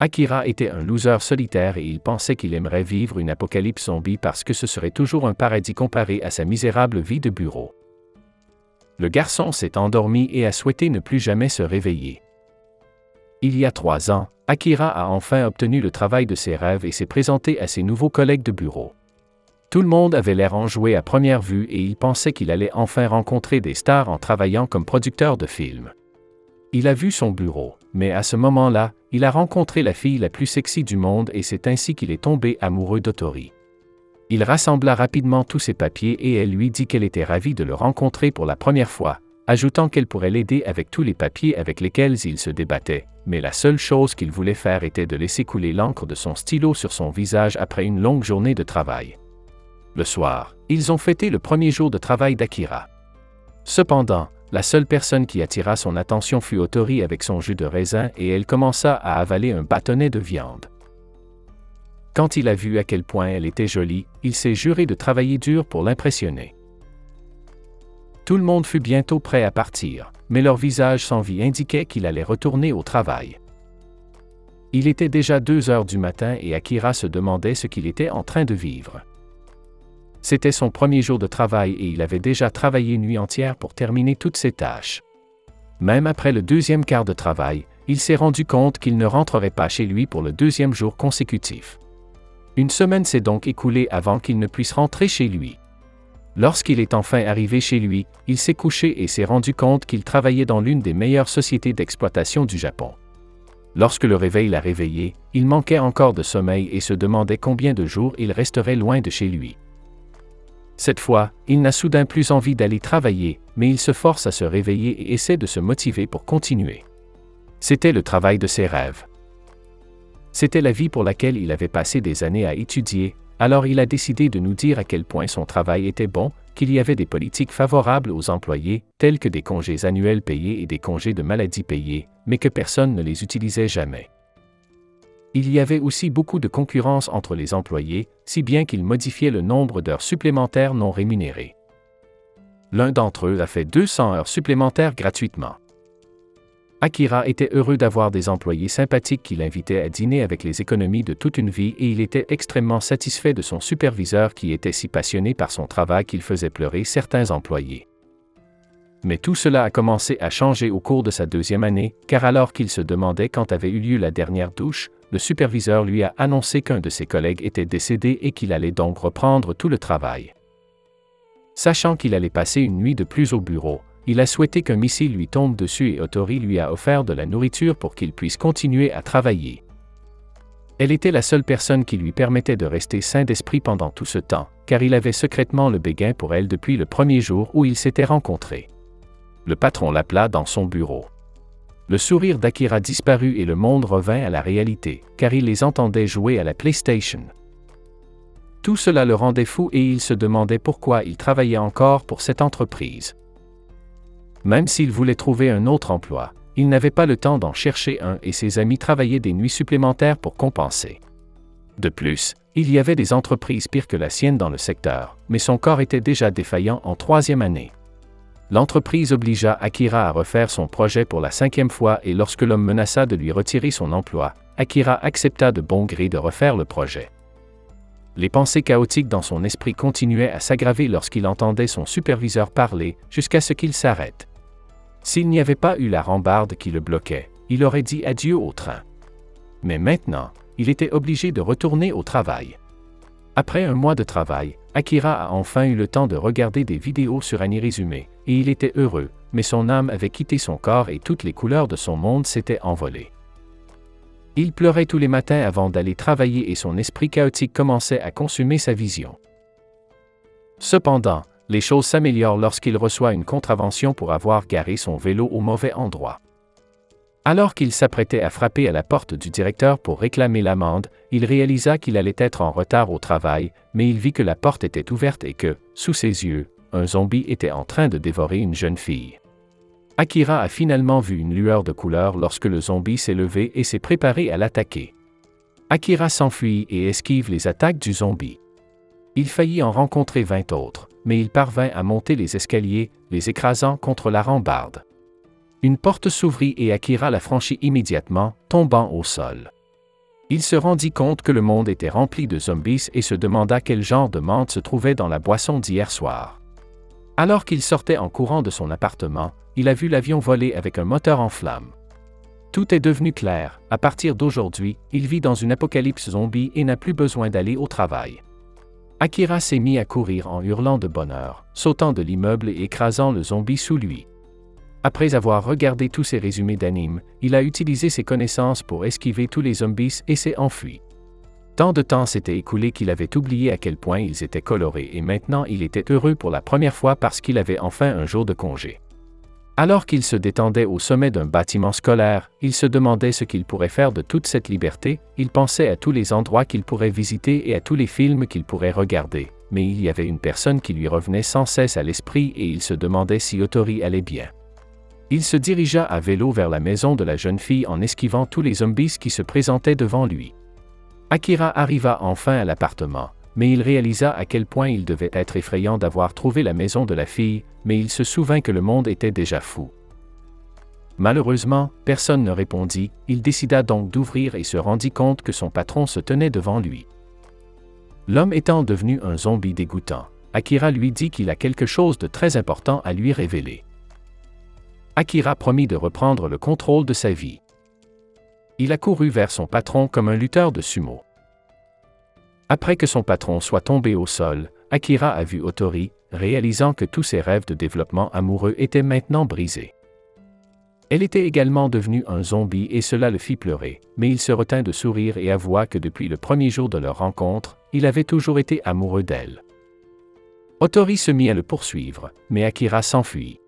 Akira était un loser solitaire et il pensait qu'il aimerait vivre une apocalypse zombie parce que ce serait toujours un paradis comparé à sa misérable vie de bureau. Le garçon s'est endormi et a souhaité ne plus jamais se réveiller. Il y a 3 ans, Akira a enfin obtenu le travail de ses rêves et s'est présenté à ses nouveaux collègues de bureau. Tout le monde avait l'air enjoué à première vue et il pensait qu'il allait enfin rencontrer des stars en travaillant comme producteur de films. Il a vu son bureau, mais à ce moment-là, il a rencontré la fille la plus sexy du monde et c'est ainsi qu'il est tombé amoureux d'Otori. Il rassembla rapidement tous ses papiers et elle lui dit qu'elle était ravie de le rencontrer pour la première fois, ajoutant qu'elle pourrait l'aider avec tous les papiers avec lesquels il se débattait, mais la seule chose qu'il voulait faire était de laisser couler l'encre de son stylo sur son visage après une longue journée de travail. Le soir, ils ont fêté le premier jour de travail d'Akira. Cependant, la seule personne qui attira son attention fut Otori avec son jus de raisin et elle commença à avaler un bâtonnet de viande. Quand il a vu à quel point elle était jolie, il s'est juré de travailler dur pour l'impressionner. Tout le monde fut bientôt prêt à partir, mais leur visage sans vie indiquait qu'il allait retourner au travail. Il était déjà 2 heures du matin et Akira se demandait ce qu'il était en train de vivre. C'était son premier jour de travail et il avait déjà travaillé une nuit entière pour terminer toutes ses tâches. Même après le 2e quart de travail, il s'est rendu compte qu'il ne rentrerait pas chez lui pour le 2e jour consécutif. Une semaine s'est donc écoulée avant qu'il ne puisse rentrer chez lui. Lorsqu'il est enfin arrivé chez lui, il s'est couché et s'est rendu compte qu'il travaillait dans l'une des meilleures sociétés d'exploitation du Japon. Lorsque le réveil l'a réveillé, il manquait encore de sommeil et se demandait combien de jours il resterait loin de chez lui. Cette fois, il n'a soudain plus envie d'aller travailler, mais il se force à se réveiller et essaie de se motiver pour continuer. C'était le travail de ses rêves. C'était la vie pour laquelle il avait passé des années à étudier, alors il a décidé de nous dire à quel point son travail était bon, qu'il y avait des politiques favorables aux employés, tels que des congés annuels payés et des congés de maladie payés, mais que personne ne les utilisait jamais. Il y avait aussi beaucoup de concurrence entre les employés, si bien qu'ils modifiaient le nombre d'heures supplémentaires non rémunérées. L'un d'entre eux a fait 200 heures supplémentaires gratuitement. Akira était heureux d'avoir des employés sympathiques qui l'invitaient à dîner avec les économies de toute une vie et il était extrêmement satisfait de son superviseur qui était si passionné par son travail qu'il faisait pleurer certains employés. Mais tout cela a commencé à changer au cours de sa 2e année, car alors qu'il se demandait quand avait eu lieu la dernière douche, le superviseur lui a annoncé qu'un de ses collègues était décédé et qu'il allait donc reprendre tout le travail. Sachant qu'il allait passer une nuit de plus au bureau, il a souhaité qu'un missile lui tombe dessus et Otori lui a offert de la nourriture pour qu'il puisse continuer à travailler. Elle était la seule personne qui lui permettait de rester sain d'esprit pendant tout ce temps, car il avait secrètement le béguin pour elle depuis le premier jour où ils s'étaient rencontrés. Le patron l'appela dans son bureau. Le sourire d'Akira disparut et le monde revint à la réalité, car il les entendait jouer à la PlayStation. Tout cela le rendait fou et il se demandait pourquoi il travaillait encore pour cette entreprise. Même s'il voulait trouver un autre emploi, il n'avait pas le temps d'en chercher un et ses amis travaillaient des nuits supplémentaires pour compenser. De plus, il y avait des entreprises pires que la sienne dans le secteur, mais son corps était déjà défaillant en 3e année. L'entreprise obligea Akira à refaire son projet pour la 5e fois et lorsque l'homme menaça de lui retirer son emploi, Akira accepta de bon gré de refaire le projet. Les pensées chaotiques dans son esprit continuaient à s'aggraver lorsqu'il entendait son superviseur parler, jusqu'à ce qu'il s'arrête. S'il n'y avait pas eu la rambarde qui le bloquait, il aurait dit adieu au train. Mais maintenant, il était obligé de retourner au travail. Après un mois de travail, Akira a enfin eu le temps de regarder des vidéos sur AniRésumé, et il était heureux, mais son âme avait quitté son corps et toutes les couleurs de son monde s'étaient envolées. Il pleurait tous les matins avant d'aller travailler et son esprit chaotique commençait à consumer sa vision. Cependant, les choses s'améliorent lorsqu'il reçoit une contravention pour avoir garé son vélo au mauvais endroit. Alors qu'il s'apprêtait à frapper à la porte du directeur pour réclamer l'amende, il réalisa qu'il allait être en retard au travail, mais il vit que la porte était ouverte et que, sous ses yeux, un zombie était en train de dévorer une jeune fille. Akira a finalement vu une lueur de couleur lorsque le zombie s'est levé et s'est préparé à l'attaquer. Akira s'enfuit et esquive les attaques du zombie. Il faillit en rencontrer 20 autres, mais il parvint à monter les escaliers, les écrasant contre la rambarde. Une porte s'ouvrit et Akira la franchit immédiatement, tombant au sol. Il se rendit compte que le monde était rempli de zombies et se demanda quel genre de menthe se trouvait dans la boisson d'hier soir. Alors qu'il sortait en courant de son appartement, il a vu l'avion voler avec un moteur en flammes. Tout est devenu clair, à partir d'aujourd'hui, il vit dans une apocalypse zombie et n'a plus besoin d'aller au travail. Akira s'est mis à courir en hurlant de bonheur, sautant de l'immeuble et écrasant le zombie sous lui. Après avoir regardé tous ces résumés d'anime, il a utilisé ses connaissances pour esquiver tous les zombies et s'est enfui. Tant de temps s'était écoulé qu'il avait oublié à quel point ils étaient colorés et maintenant il était heureux pour la première fois parce qu'il avait enfin un jour de congé. Alors qu'il se détendait au sommet d'un bâtiment scolaire, il se demandait ce qu'il pourrait faire de toute cette liberté, il pensait à tous les endroits qu'il pourrait visiter et à tous les films qu'il pourrait regarder, mais il y avait une personne qui lui revenait sans cesse à l'esprit et il se demandait si Otori allait bien. Il se dirigea à vélo vers la maison de la jeune fille en esquivant tous les zombies qui se présentaient devant lui. Akira arriva enfin à l'appartement, mais il réalisa à quel point il devait être effrayant d'avoir trouvé la maison de la fille, mais il se souvint que le monde était déjà fou. Malheureusement, personne ne répondit, il décida donc d'ouvrir et se rendit compte que son patron se tenait devant lui. L'homme étant devenu un zombie dégoûtant, Akira lui dit qu'il a quelque chose de très important à lui révéler. Akira promit de reprendre le contrôle de sa vie. Il a couru vers son patron comme un lutteur de sumo. Après que son patron soit tombé au sol, Akira a vu Otori, réalisant que tous ses rêves de développement amoureux étaient maintenant brisés. Elle était également devenue un zombie et cela le fit pleurer, mais il se retint de sourire et avoua que depuis le premier jour de leur rencontre, il avait toujours été amoureux d'elle. Otori se mit à le poursuivre, mais Akira s'enfuit.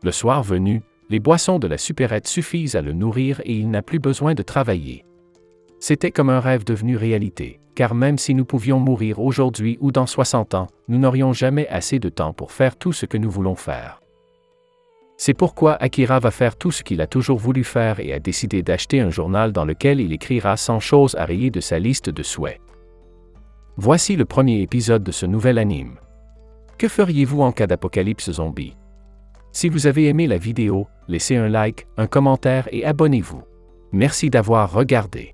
Le soir venu, les boissons de la supérette suffisent à le nourrir et il n'a plus besoin de travailler. C'était comme un rêve devenu réalité, car même si nous pouvions mourir aujourd'hui ou dans 60 ans, nous n'aurions jamais assez de temps pour faire tout ce que nous voulons faire. C'est pourquoi Akira va faire tout ce qu'il a toujours voulu faire et a décidé d'acheter un journal dans lequel il écrira 100 choses à rayer de sa liste de souhaits. Voici le premier épisode de ce nouvel anime. Que feriez-vous en cas d'apocalypse zombie? Si vous avez aimé la vidéo, laissez un like, un commentaire et abonnez-vous. Merci d'avoir regardé.